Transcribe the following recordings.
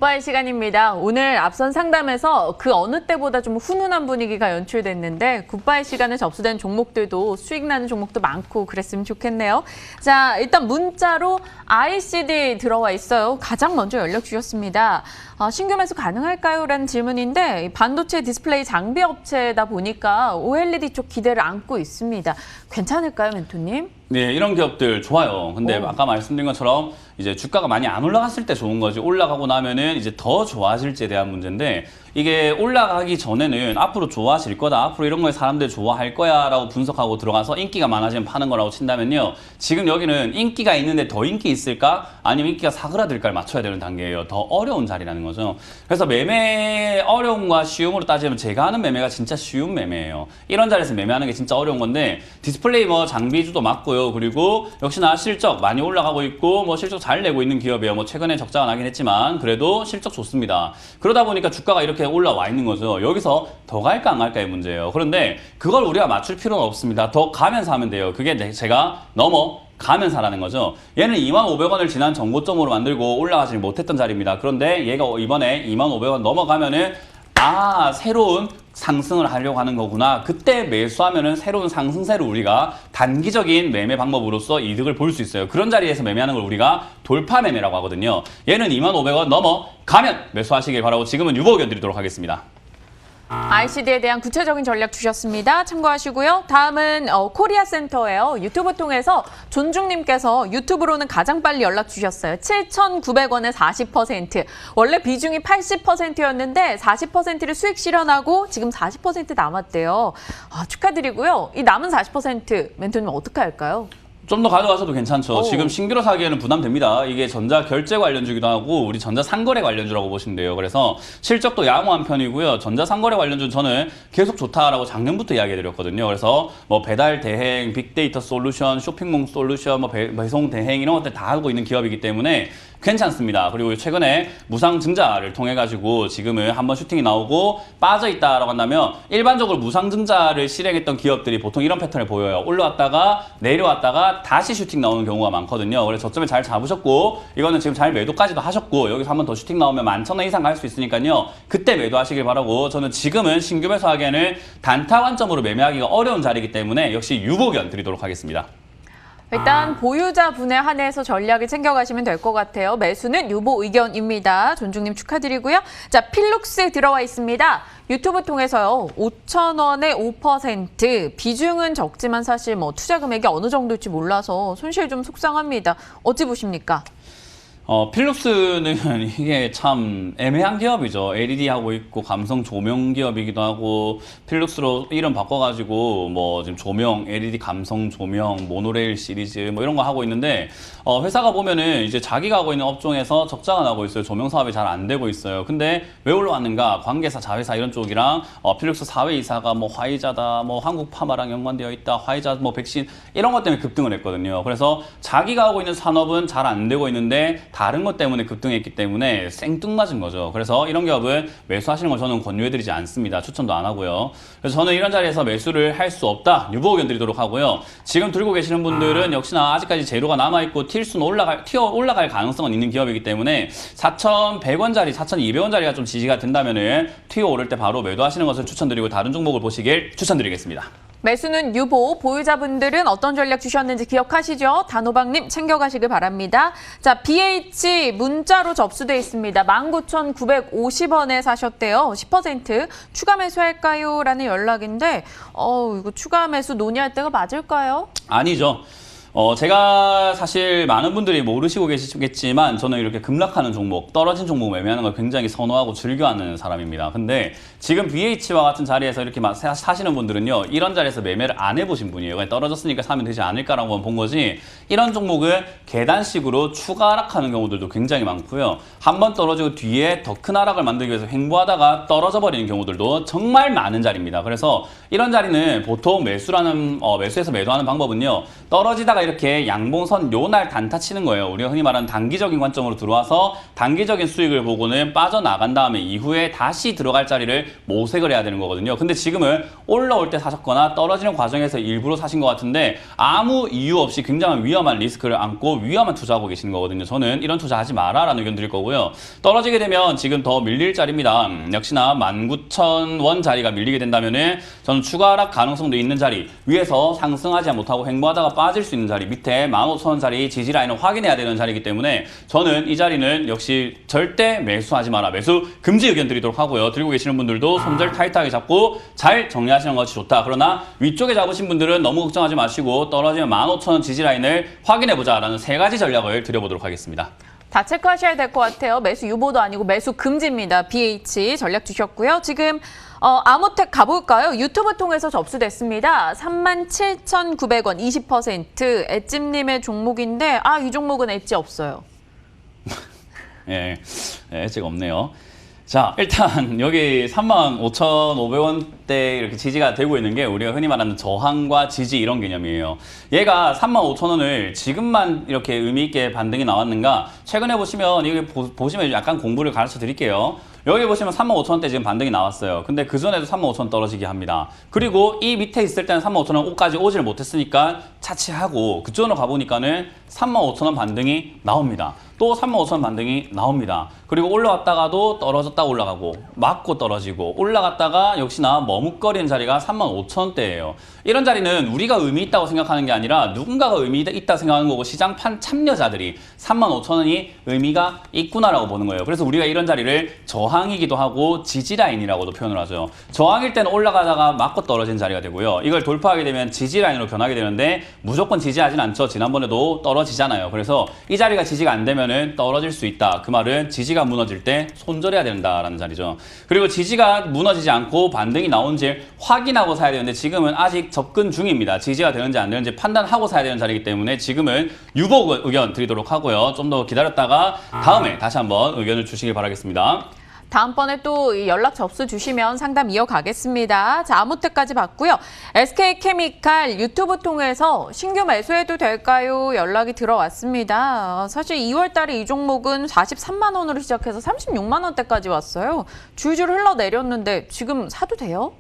굿바이 시간입니다. 오늘 앞선 상담에서 그 어느 때보다 좀 훈훈한 분위기가 연출됐는데 굿바이 시간에 접수된 종목들도 수익 나는 종목도 많고 그랬으면 좋겠네요. 자, 일단 문자로 ICD 들어와 있어요. 가장 먼저 연락 주셨습니다. 신규 매수 가능할까요? 라는 질문인데 반도체 디스플레이 장비 업체다 보니까 OLED 쪽 기대를 안고 있습니다. 괜찮을까요, 멘토님? 네, 이런 기업들 좋아요. 근데 아까 말씀드린 것처럼 이제 주가가 많이 안 올라갔을 때 좋은 거지, 올라가고 나면은 이제 더 좋아질지에 대한 문제인데, 이게 올라가기 전에는 앞으로 좋아질 거다, 앞으로 이런 거에 사람들이 좋아할 거야 라고 분석하고 들어가서 인기가 많아지면 파는 거라고 친다면요, 지금 여기는 인기가 있는데 더 인기 있을까? 아니면 인기가 사그라들까를 맞춰야 되는 단계예요. 더 어려운 자리라는 거죠. 그래서 매매 어려움과 쉬움으로 따지면 제가 하는 매매가 진짜 쉬운 매매예요. 이런 자리에서 매매하는 게 진짜 어려운 건데, 디스플레이 뭐 장비주도 맞고요. 그리고 역시나 실적 많이 올라가고 있고 뭐 실적 잘 내고 있는 기업이에요. 뭐 최근에 적자가 나긴 했지만 그래도 실적 좋습니다. 그러다 보니까 주가가 이렇게 올라와 있는 거죠. 여기서 더 갈까 안 갈까의 문제예요. 그런데 그걸 우리가 맞출 필요는 없습니다. 더 가면서 하면 돼요. 그게 제가 가면서 하라는 거죠. 얘는 25,500원을 지난 전고점으로 만들고 올라가지 못했던 자리입니다. 그런데 얘가 이번에 25,500원 넘어가면은 새로운 상승을 하려고 하는 거구나. 그때 매수하면은 새로운 상승세로 우리가 단기적인 매매 방법으로서 이득을 볼 수 있어요. 그런 자리에서 매매하는 걸 우리가 돌파 매매라고 하거든요. 얘는 25,500원 넘어가면 매수하시길 바라고 지금은 유보 견드리도록 하겠습니다. ICD에 대한 구체적인 전략 주셨습니다. 참고하시고요. 다음은 코리아센터예요. 유튜브 통해서 존중님께서 유튜브로는 가장 빨리 연락 주셨어요. 7,900원에 40%. 원래 비중이 80%였는데 40%를 수익 실현하고 지금 40% 남았대요. 축하드리고요. 이 남은 40% 멘토님 어떻게 할까요? 좀 더 가져가셔도 괜찮죠. 지금 신규로 사기에는 부담됩니다. 이게 전자 결제 관련주기도 하고 우리 전자 상거래 관련주라고 보시면 돼요. 그래서 실적도 양호한 편이고요. 전자 상거래 관련주는 저는 계속 좋다라고 작년부터 이야기해드렸거든요. 그래서 뭐 배달 대행, 빅데이터 솔루션, 쇼핑몰 솔루션, 뭐 배송 대행 이런 것들 다 하고 있는 기업이기 때문에 괜찮습니다. 그리고 최근에 무상증자를 통해 가지고 지금은 한번 슈팅이 나오고 빠져있다라고 한다면, 일반적으로 무상증자를 실행했던 기업들이 보통 이런 패턴을 보여요. 올라왔다가 내려왔다가 다시 슈팅 나오는 경우가 많거든요. 그래서 저점에 잘 잡으셨고, 이거는 지금 잘 매도까지도 하셨고, 여기서 한번 더 슈팅 나오면 11,000원 이상 갈 수 있으니까요, 그때 매도하시길 바라고, 저는 지금은 신규 매수하기에는 단타 관점으로 매매하기가 어려운 자리이기 때문에 역시 유보견 드리도록 하겠습니다. 일단 보유자분에 한해서 전략을 챙겨가시면 될 것 같아요. 매수는 유보 의견입니다. 존중님 축하드리고요. 자, 필룩스 들어와 있습니다. 유튜브 통해서요. 5,000원에 5%. 비중은 적지만 사실 뭐 투자 금액이 어느 정도일지 몰라서 손실 좀 속상합니다. 어찌 보십니까? 필룩스는 이게 참 애매한 기업이죠. LED 하고 있고 감성 조명 기업이기도 하고, 필룩스로 이름 바꿔가지고 뭐 지금 조명, LED 감성 조명, 모노레일 시리즈 뭐 이런 거 하고 있는데, 회사가 보면은 이제 자기가 하고 있는 업종에서 적자가 나고 있어요. 조명 사업이 잘 안 되고 있어요. 근데 왜 올라왔는가? 관계사, 자회사 이런 쪽이랑 필룩스 사회이사가 뭐 화이자다, 뭐 한국파마랑 연관되어 있다, 화이자 뭐 백신 이런 것 때문에 급등을 했거든요. 그래서 자기가 하고 있는 산업은 잘 안 되고 있는데 다른 것 때문에 급등했기 때문에 생뚱맞은 거죠. 그래서 이런 기업은 매수하시는 걸 저는 권유해드리지 않습니다. 추천도 안 하고요. 그래서 저는 이런 자리에서 매수를 할 수 없다, 유보 의견 드리도록 하고요. 지금 들고 계시는 분들은 역시나 아직까지 재료가 남아있고 튀어 올라갈 가능성은 있는 기업이기 때문에 4,100원짜리, 4,200원짜리가 좀 지지가 된다면은 튀어 오를 때 바로 매도하시는 것을 추천드리고 다른 종목을 보시길 추천드리겠습니다. 매수는 유보, 보유자분들은 어떤 전략 주셨는지 기억하시죠? 단호박님 챙겨가시길 바랍니다. 자, BH 문자로 접수돼 있습니다. 19,950원에 사셨대요. 10% 추가 매수할까요? 라는 연락인데 이거 추가 매수 논의할 때가 맞을까요? 아니죠. 제가 사실 많은 분들이 모르시고 계시겠지만 저는 이렇게 급락하는 종목, 떨어진 종목 매매하는 걸 굉장히 선호하고 즐겨하는 사람입니다. 근데 지금 BH와 같은 자리에서 이렇게 사시는 분들은요, 이런 자리에서 매매를 안 해보신 분이에요. 그냥 떨어졌으니까 사면 되지 않을까라고 본 거지, 이런 종목은 계단식으로 추가 하락하는 경우들도 굉장히 많고요. 한번 떨어지고 뒤에 더 큰 하락을 만들기 위해서 횡보하다가 떨어져 버리는 경우들도 정말 많은 자리입니다. 그래서 이런 자리는 보통 매수에서 매도하는 방법은요, 떨어지다가 올라가다가 이렇게 양봉선 요날 단타 치는 거예요. 우리가 흔히 말하는 단기적인 관점으로 들어와서 단기적인 수익을 보고는 빠져나간 다음에 이후에 다시 들어갈 자리를 모색을 해야 되는 거거든요. 근데 지금은 올라올 때 사셨거나 떨어지는 과정에서 일부러 사신 것 같은데 아무 이유 없이 굉장히 위험한 리스크를 안고 위험한 투자하고 계시는 거거든요. 저는 이런 투자하지 마라라는 의견 드릴 거고요. 떨어지게 되면 지금 더 밀릴 자리입니다. 역시나 19,000원 자리가 밀리게 된다면은 저는 추가 하락 가능성도 있는 자리, 위에서 상승하지 못하고 횡보하다가 빠질 수 있는 자리, 밑에 15,000원 자리 지지 라인을 확인해야 되는 자리이기 때문에 저는 이 자리는 역시 절대 매수하지 마라. 매수 금지 의견 드리도록 하고요. 들고 계시는 분들도 손절 타이트하게 잡고 잘 정리하시는 것이 좋다. 그러나 위쪽에 잡으신 분들은 너무 걱정하지 마시고 떨어지면 15,000원 지지 라인을 확인해보자라는 3가지 전략을 드려보도록 하겠습니다. 다 체크하셔야 될 것 같아요. 매수 유보도 아니고 매수 금지입니다. BH 전략 주셨고요. 지금 아모텍 가볼까요? 유튜브 통해서 접수됐습니다. 37,900원 20% 엣집님의 종목인데 이 종목은 엣지 없어요. 예, 엣지가 없네요. 자, 일단 여기 35,500원대 이렇게 지지가 되고 있는 게 우리가 흔히 말하는 저항과 지지 이런 개념이에요. 얘가 35,000원을 지금만 이렇게 의미 있게 반등이 나왔는가? 최근에 보시면 이게 보시면 약간 공부를 가르쳐 드릴게요. 여기 보시면 35,000원대 지금 반등이 나왔어요. 근데 그전에도 35,000원 떨어지게 합니다. 그리고 이 밑에 있을 때는 35,000원까지 오질 못했으니까 차치하고 그쪽으로 가보니까는 35,000원 반등이 나옵니다. 또 35,000원 반등이 나옵니다. 그리고 올라왔다가도 떨어졌다 올라가고 맞고 떨어지고 올라갔다가 역시나 머뭇거리는 자리가 35,000원대예요. 이런 자리는 우리가 의미 있다고 생각하는 게 아니라 누군가가 의미 있다 생각하는 거고 시장판 참여자들이 35,000원이 의미가 있구나라고 보는 거예요. 그래서 우리가 이런 자리를 저항이기도 하고 지지라인이라고도 표현을 하죠. 저항일 때는 올라가다가 맞고 떨어진 자리가 되고요. 이걸 돌파하게 되면 지지라인으로 변하게 되는데 무조건 지지하진 않죠. 지난번에도 떨어지잖아요. 그래서 이 자리가 지지가 안 되면은 떨어질 수 있다. 그 말은 지지가 무너질 때 손절해야 된다라는 자리죠. 그리고 지지가 무너지지 않고 반등이 나온지 확인하고 사야 되는데 지금은 아직 접근 중입니다. 지지가 되는지 안 되는지 판단하고 사야 되는 자리이기 때문에 지금은 유보 의견 드리도록 하고요. 좀 더 기다렸다가 다음에 다시 한번 의견을 주시길 바라겠습니다. 다음번에 또 연락 접수 주시면 상담 이어가겠습니다. 자, 아모텍까지 봤고요. SK케미칼 유튜브 통해서 신규 매수해도 될까요? 연락이 들어왔습니다. 사실 2월 달에 이 종목은 43만 원으로 시작해서 36만 원대까지 왔어요. 줄줄 흘러내렸는데 지금 사도 돼요?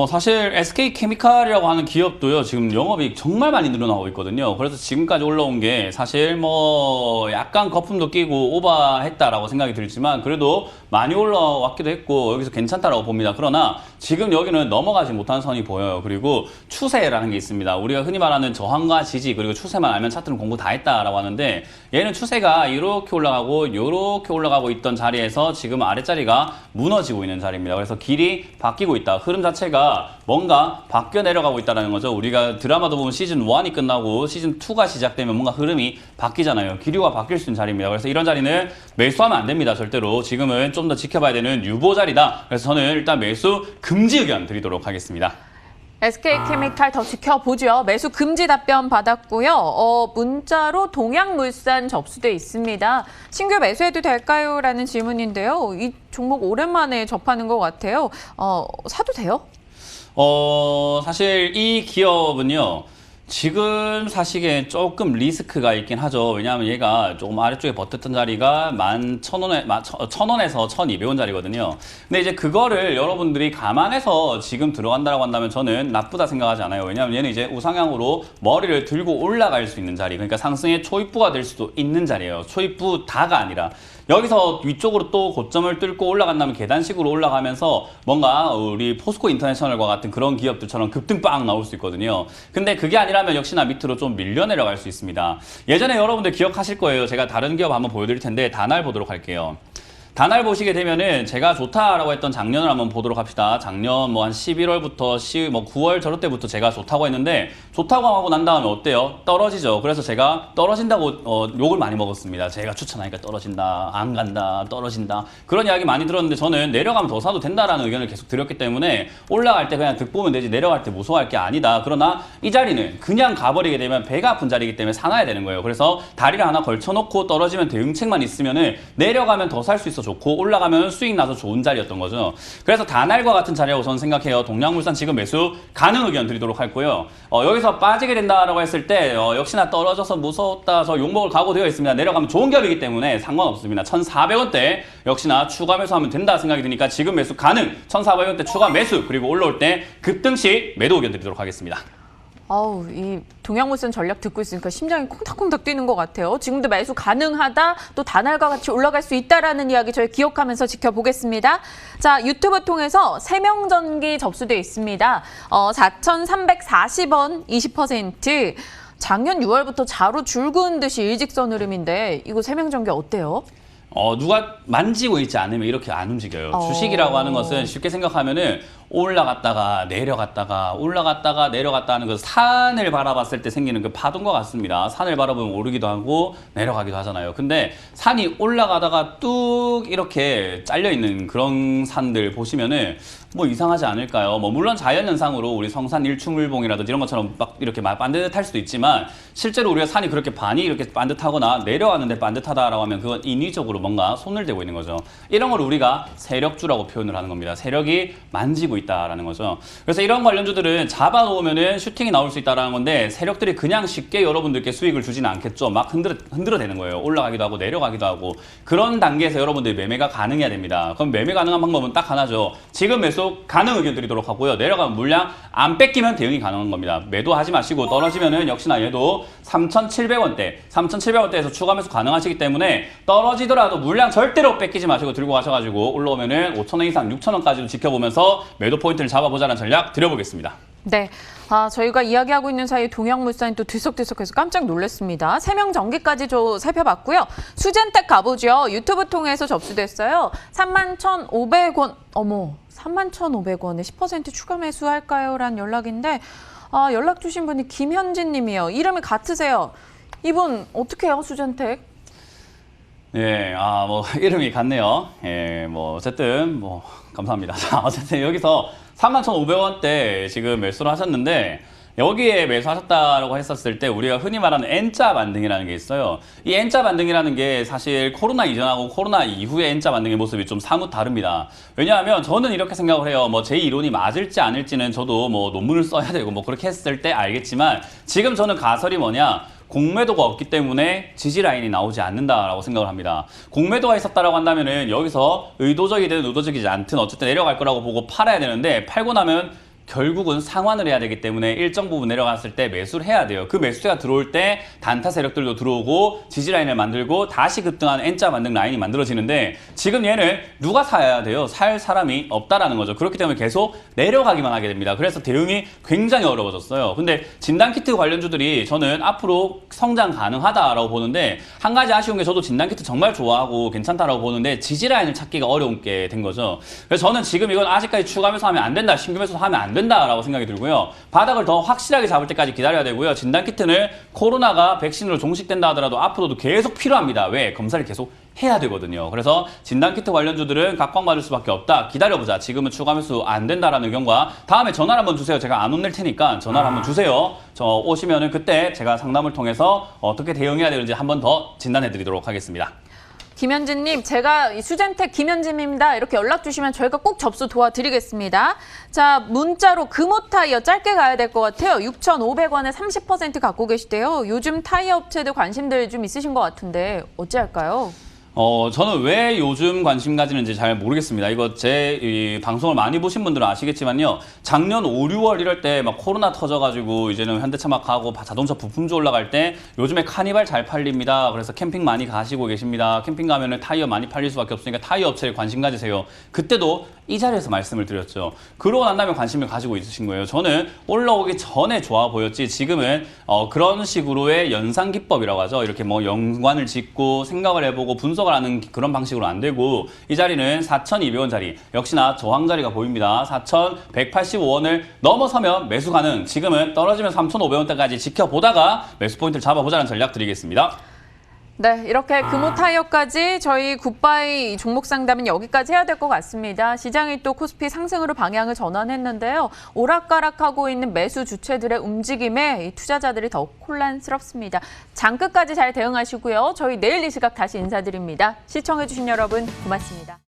사실 SK케미칼이라고 하는 기업도요, 지금 영업이익 정말 많이 늘어나고 있거든요. 그래서 지금까지 올라온 게 사실 약간 거품도 끼고 오버했다라고 생각이 들지만 그래도 많이 올라왔기도 했고 여기서 괜찮다라고 봅니다. 그러나 지금 여기는 넘어가지 못한 선이 보여요. 그리고 추세라는 게 있습니다. 우리가 흔히 말하는 저항과 지지 그리고 추세만 알면 차트는 공부 다 했다라고 하는데 얘는 추세가 이렇게 올라가고 이렇게 올라가고 있던 자리에서 지금 아랫자리가 무너지고 있는 자리입니다. 그래서 길이 바뀌고 있다. 흐름 자체가 뭔가 바뀌어 내려가고 있다는 거죠. 우리가 드라마도 보면 시즌 1이 끝나고 시즌 2가 시작되면 뭔가 흐름이 바뀌잖아요. 기류가 바뀔 수 있는 자리입니다. 그래서 이런 자리는 매수하면 안 됩니다. 절대로. 지금은 좀 더 지켜봐야 되는 유보 자리다. 그래서 저는 일단 매수 금지 의견 드리도록 하겠습니다. SK케미칼 더 지켜보죠. 매수 금지 답변 받았고요. 문자로 동양물산 접수돼 있습니다. 신규 매수해도 될까요? 라는 질문인데요. 이 종목 오랜만에 접하는 것 같아요. 사도 돼요? 사실 이 기업은요. 지금 사시기에 조금 리스크가 있긴 하죠. 왜냐하면 얘가 조금 아래쪽에 버텼던 자리가 1,000원에서 1,200원 자리거든요. 근데 이제 그거를 여러분들이 감안해서 지금 들어간다고 한다면 저는 나쁘다 생각하지 않아요. 왜냐하면 얘는 이제 우상향으로 머리를 들고 올라갈 수 있는 자리, 그러니까 상승의 초입부가 될 수도 있는 자리예요. 초입부 다가 아니라. 여기서 위쪽으로 또 고점을 뚫고 올라간다면 계단식으로 올라가면서 뭔가 우리 포스코 인터내셔널과 같은 그런 기업들처럼 급등빵 나올 수 있거든요. 근데 그게 아니라면 역시나 밑으로 좀 밀려 내려갈 수 있습니다. 예전에 여러분들 기억하실 거예요. 제가 다른 기업 한번 보여드릴 텐데 다날 보도록 할게요. 다날 보시게 되면은 제가 좋다라고 했던 작년을 한번 보도록 합시다. 작년 한 11월부터 9월 저럴 때부터 제가 좋다고 했는데 좋다고 하고 난 다음에 어때요? 떨어지죠. 그래서 제가 떨어진다고 욕을 많이 먹었습니다. 제가 추천하니까 떨어진다, 안 간다, 떨어진다 그런 이야기 많이 들었는데 저는 내려가면 더 사도 된다라는 의견을 계속 드렸기 때문에 올라갈 때 그냥 득 보면 되지 내려갈 때 무서워할 게 아니다. 그러나 이 자리는 그냥 가버리게 되면 배가 아픈 자리이기 때문에 사놔야 되는 거예요. 그래서 다리를 하나 걸쳐놓고 떨어지면 대응책만 있으면은 내려가면 더 살 수 있어 좋고 올라가면 수익 나서 좋은 자리였던 거죠. 그래서 다날과 같은 자리라고 저는 생각해요. 동양물산 지금 매수 가능 의견 드리도록 할고요. 여기서 빠지게 된다라고 했을 때 역시나 떨어져서 무서웠다. 저 욕먹을 각오되어 있습니다. 내려가면 좋은 격이기 때문에 상관없습니다. 1,400원대 역시나 추가 매수하면 된다 생각이 드니까 지금 매수 가능. 1,400원대 추가 매수 그리고 올라올 때 급등 시 매도 의견 드리도록 하겠습니다. 아우, 이 동양물산 전략 듣고 있으니까 심장이 콩닥콩닥 뛰는 것 같아요. 지금도 매수 가능하다, 또 다날과 같이 올라갈 수 있다라는 이야기 저희 기억하면서 지켜보겠습니다. 자, 유튜브 통해서 세명전기 접수돼 있습니다. 4,340원 20%. 작년 6월부터 자로 줄그은 듯이 일직선 흐름인데 이거 세명전기 어때요? 누가 만지고 있지 않으면 이렇게 안 움직여요. 주식이라고 하는 것은 쉽게 생각하면은 올라갔다가 내려갔다가 올라갔다가 내려갔다 하는 그 산을 바라봤을 때 생기는 그 파동과 같습니다. 산을 바라보면 오르기도 하고 내려가기도 하잖아요. 근데 산이 올라가다가 뚝 이렇게 잘려있는 그런 산들 보시면은 뭐 이상하지 않을까요? 뭐 물론 자연현상으로 우리 성산 일출봉이라든지 이런 것처럼 막 이렇게 반듯할 수도 있지만 실제로 우리가 산이 그렇게 반이 이렇게 반듯하거나 내려가는데 반듯하다라고 하면 그건 인위적으로 뭔가 손을 대고 있는 거죠. 이런 걸 우리가 세력주라고 표현을 하는 겁니다. 세력이 만지고 있다라는 거죠. 그래서 이런 관련주들은 잡아놓으면은 슈팅이 나올 수 있다라는 건데 세력들이 그냥 쉽게 여러분들께 수익을 주지는 않겠죠. 막 흔들어대는 거예요. 올라가기도 하고 내려가기도 하고 그런 단계에서 여러분들이 매매가 가능해야 됩니다. 그럼 매매 가능한 방법은 딱 하나죠. 지금 매수 가능 의견 드리도록 하고요. 내려가면 물량 안 뺏기면 대응이 가능한 겁니다. 매도하지 마시고 떨어지면은 역시나 얘도 3,700원대에서 추가 매수 가능하시기 때문에 떨어지더라도 물량 절대로 뺏기지 마시고 들고 가셔가지고 올라오면은 5,000원 이상 6,000원까지도 지켜보면서 매도 포인트를 잡아보자는 전략 드려보겠습니다. 네. 저희가 이야기하고 있는 사이 동양물산이 또 들썩들썩해서 깜짝 놀랐습니다. 세명전기까지 살펴봤고요. 수젠텍 가보죠. 유튜브 통해서 접수됐어요. 31,500원. 어머, 31,500원에 10% 추가 매수할까요? 라는 연락인데 연락 주신 분이 김현진 님이에요. 이름이 같으세요. 이분 어떻게 해요, 수젠텍? 예, 뭐 이름이 같네요. 예, 뭐 어쨌든 뭐 감사합니다. 자, 어쨌든 여기서 31,500원대 지금 매수를 하셨는데 여기에 매수하셨다라고 했었을 때 우리가 흔히 말하는 N자 반등이라는 게 있어요. 이 N자 반등이라는 게 사실 코로나 이전하고 코로나 이후의 N자 반등의 모습이 좀 사뭇 다릅니다. 왜냐하면 저는 이렇게 생각을 해요. 뭐 제 이론이 맞을지 아닐지는 저도 뭐 논문을 써야 되고 뭐 그렇게 했을 때 알겠지만 지금 저는 가설이 뭐냐? 공매도가 없기 때문에 지지 라인이 나오지 않는다라고 생각을 합니다. 공매도가 있었다라고 한다면은 여기서 의도적이든 의도적이지 않든 어쨌든 내려갈 거라고 보고 팔아야 되는데 팔고 나면 결국은 상환을 해야 되기 때문에 일정 부분 내려갔을 때 매수를 해야 돼요. 그 매수세가 들어올 때 단타 세력들도 들어오고 지지 라인을 만들고 다시 급등하는 N자 반등 라인이 만들어지는데 지금 얘는 누가 사야 돼요? 살 사람이 없다라는 거죠. 그렇기 때문에 계속 내려가기만 하게 됩니다. 그래서 대응이 굉장히 어려워졌어요. 근데 진단키트 관련주들이 저는 앞으로 성장 가능하다라고 보는데 한 가지 아쉬운 게 저도 진단키트 정말 좋아하고 괜찮다라고 보는데 지지 라인을 찾기가 어려운 게 된 거죠. 그래서 저는 지금 이건 아직까지 추가 매수하면 안 된다, 신규 매수하면 안 된다라고 생각이 들고요. 바닥을 더 확실하게 잡을 때까지 기다려야 되고요. 진단키트는 코로나가 백신으로 종식된다 하더라도 앞으로도 계속 필요합니다. 왜? 검사를 계속 해야 되거든요. 그래서 진단키트 관련주들은 각광받을 수밖에 없다. 기다려보자. 지금은 추가 매수 안 된다라는 의견과 다음에 전화를 한번 주세요. 제가 안 혼낼 테니까 전화를 한번 주세요. 저 오시면은 그때 제가 상담을 통해서 어떻게 대응해야 되는지 한번 더 진단해 드리도록 하겠습니다. 김현진님, 제가 이 수젠텍 김현진입니다. 이렇게 연락 주시면 저희가 꼭 접수 도와드리겠습니다. 자, 문자로 금호타이어 짧게 가야 될 것 같아요. 6,500원에 30% 갖고 계시대요. 요즘 타이어 업체들 관심들 좀 있으신 것 같은데 어찌할까요? 저는 왜 요즘 관심 가지는지 잘 모르겠습니다. 이거 이 방송을 많이 보신 분들은 아시겠지만요. 작년 5, 6월 이럴 때 막 코로나 터져가지고 이제는 현대차 막 가고 자동차 부품주 올라갈 때 요즘에 카니발 잘 팔립니다. 그래서 캠핑 많이 가시고 계십니다. 캠핑 가면은 타이어 많이 팔릴 수밖에 없으니까 타이어 업체에 관심 가지세요. 그때도 이 자리에서 말씀을 드렸죠. 그러고 난 다음에 관심을 가지고 있으신 거예요. 저는 올라오기 전에 좋아 보였지 지금은 그런 식으로의 연상기법이라고 하죠. 이렇게 뭐 연관을 짓고 생각을 해보고 분석을 하는 그런 방식으로 안 되고 이 자리는 4,200원 자리 역시나 저항 자리가 보입니다. 4,185원을 넘어서면 매수 가능. 지금은 떨어지면 3,500원대까지 지켜보다가 매수 포인트를 잡아보자는 전략 드리겠습니다. 네, 이렇게 금호타이어까지 저희 굿바이 종목 상담은 여기까지 해야 될 것 같습니다. 시장이 또 코스피 상승으로 방향을 전환했는데요. 오락가락하고 있는 매수 주체들의 움직임에 이 투자자들이 더욱 혼란스럽습니다. 장 끝까지 잘 대응하시고요. 저희 내일 이 시각 다시 인사드립니다. 시청해주신 여러분 고맙습니다.